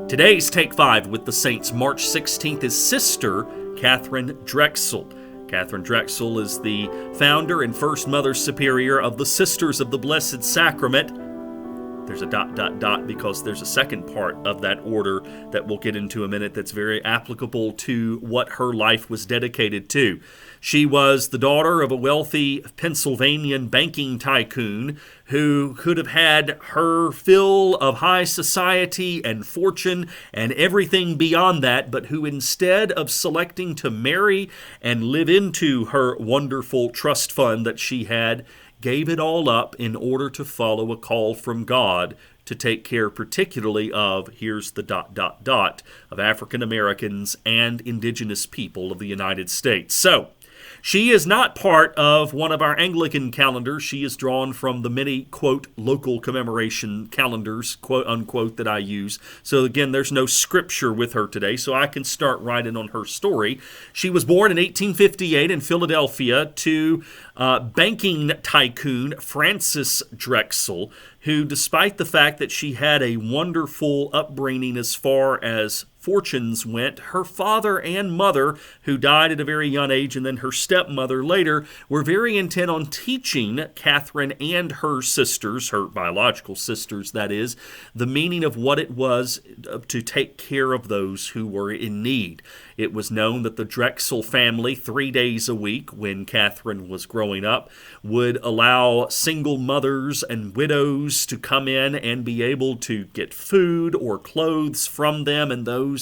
Today's Take 5 with the Saints, March 16th, is Sister Katharine Drexel. Katharine Drexel is the founder and first Mother Superior of the Sisters of the Blessed Sacrament. There's a ... because there's a second part of that order that we'll get into in a minute that's very applicable to what her life was dedicated to. She was the daughter of a wealthy Pennsylvanian banking tycoon who could have had her fill of high society and fortune and everything beyond that, but who instead of selecting to marry and live into her wonderful trust fund that she had, gave it all up in order to follow a call from God to take care particularly of, here's the ... of African Americans and indigenous people of the United States. So, she is not part of one of our Anglican calendars. She is drawn from the many, quote, local commemoration calendars, quote, unquote, that I use. So again, there's no scripture with her today, so I can start right in on her story. She was born in 1858 in Philadelphia to banking tycoon Francis Drexel, who, despite the fact that she had a wonderful upbringing as far as fortunes went, her father and mother, who died at a very young age, and then her stepmother later, were very intent on teaching Katharine and her sisters, her biological sisters that is, the meaning of what it was to take care of those who were in need. It was known that the Drexel family, 3 days a week when Katharine was growing up, would allow single mothers and widows to come in and be able to get food or clothes from them, and those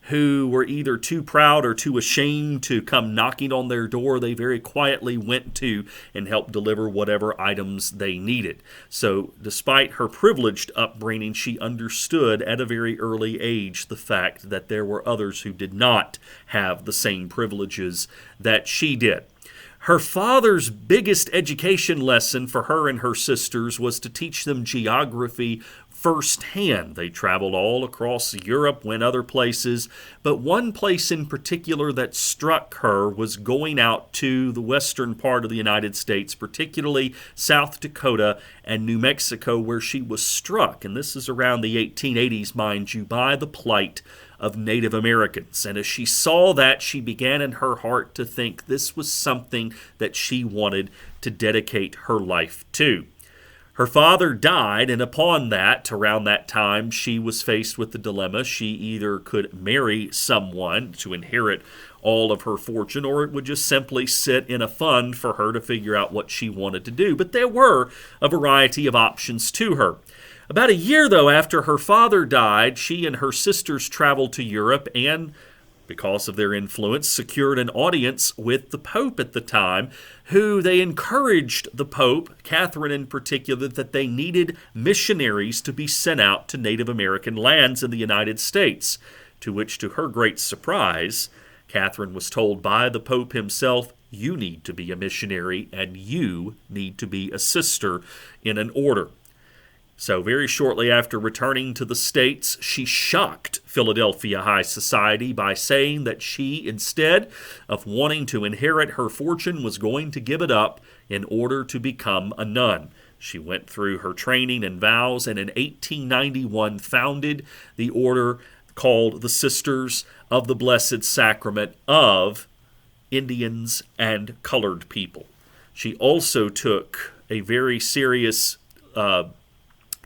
who were either too proud or too ashamed to come knocking on their door, they very quietly went to and helped deliver whatever items they needed. So despite her privileged upbringing, she understood at a very early age the fact that there were others who did not have the same privileges that she did. Her father's biggest education lesson for her and her sisters was to teach them geography firsthand. They traveled all across Europe, went other places, but one place in particular that struck her was going out to the western part of the United States, particularly South Dakota and New Mexico, where she was struck, and this is around the 1880s, mind you, by the plight of Native Americans. And as she saw that, she began in her heart to think this was something that she wanted to dedicate her life to. Her father died, and upon that, around that time, she was faced with the dilemma. She either could marry someone to inherit all of her fortune, or it would just simply sit in a fund for her to figure out what she wanted to do. But there were a variety of options to her. About a year, though, after her father died, she and her sisters traveled to Europe and, because of their influence, secured an audience with the Pope at the time, who they encouraged the Pope, Katharine in particular, that they needed missionaries to be sent out to Native American lands in the United States, to which, to her great surprise, Katharine was told by the Pope himself, you need to be a missionary and you need to be a sister in an order. So very shortly after returning to the States, she shocked Philadelphia high society by saying that she, instead of wanting to inherit her fortune, was going to give it up in order to become a nun. She went through her training and vows, and in 1891 founded the order called the Sisters of the Blessed Sacrament of Indians and colored people. She also took a very serious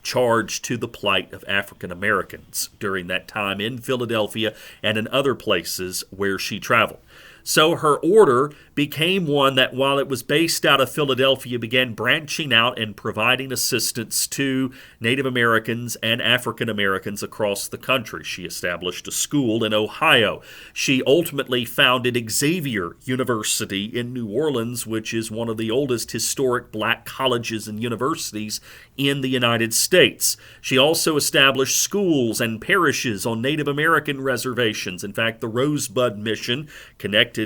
charge to the plight of African Americans during that time in Philadelphia and in other places where she traveled. So her order became one that, while it was based out of Philadelphia, began branching out and providing assistance to Native Americans and African Americans across the country. She established a school in Ohio. She ultimately founded Xavier University in New Orleans, which is one of the oldest historic black colleges and universities in the United States. She also established schools and parishes on Native American reservations. In fact, the Rosebud Mission, connected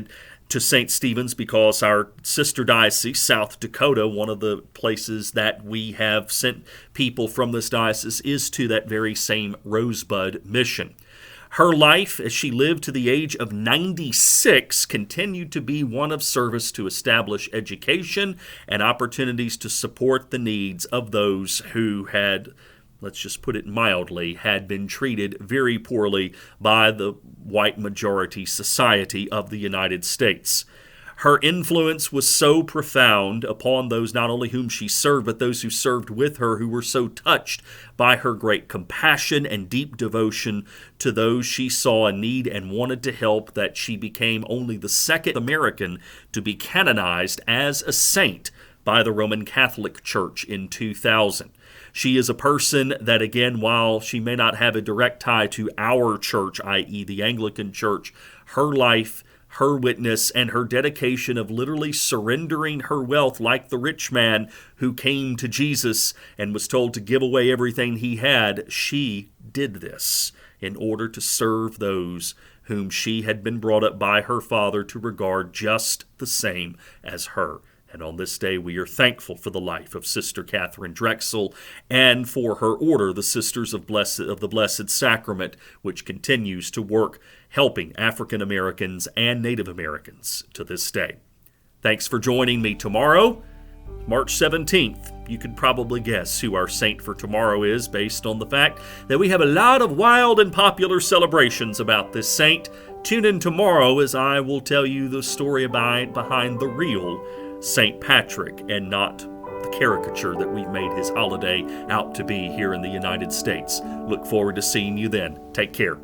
to St. Stephen's because our sister diocese, South Dakota, one of the places that we have sent people from this diocese, is to that very same Rosebud Mission. Her life, as she lived to the age of 96, continued to be one of service to establish education and opportunities to support the needs of those who had let's just put it mildly, had been treated very poorly by the white majority society of the United States. Her influence was so profound upon those not only whom she served, but those who served with her, who were so touched by her great compassion and deep devotion to those she saw in need and wanted to help, that she became only the second American to be canonized as a saint by the Roman Catholic Church in 2000. She is a person that, again, while she may not have a direct tie to our church, i.e. the Anglican Church, her life, her witness, and her dedication of literally surrendering her wealth like the rich man who came to Jesus and was told to give away everything he had, she did this in order to serve those whom she had been brought up by her father to regard just the same as her. And on this day, we are thankful for the life of Sister Katharine Drexel and for her order, the Sisters of the Blessed Sacrament, which continues to work helping African Americans and Native Americans to this day. Thanks for joining me tomorrow, March 17th. You could probably guess who our saint for tomorrow is based on the fact that we have a lot of wild and popular celebrations about this saint. Tune in tomorrow as I will tell you the story behind the real St. Patrick and not the caricature that we've made his holiday out to be here in the United States. Look forward to seeing you then. Take care.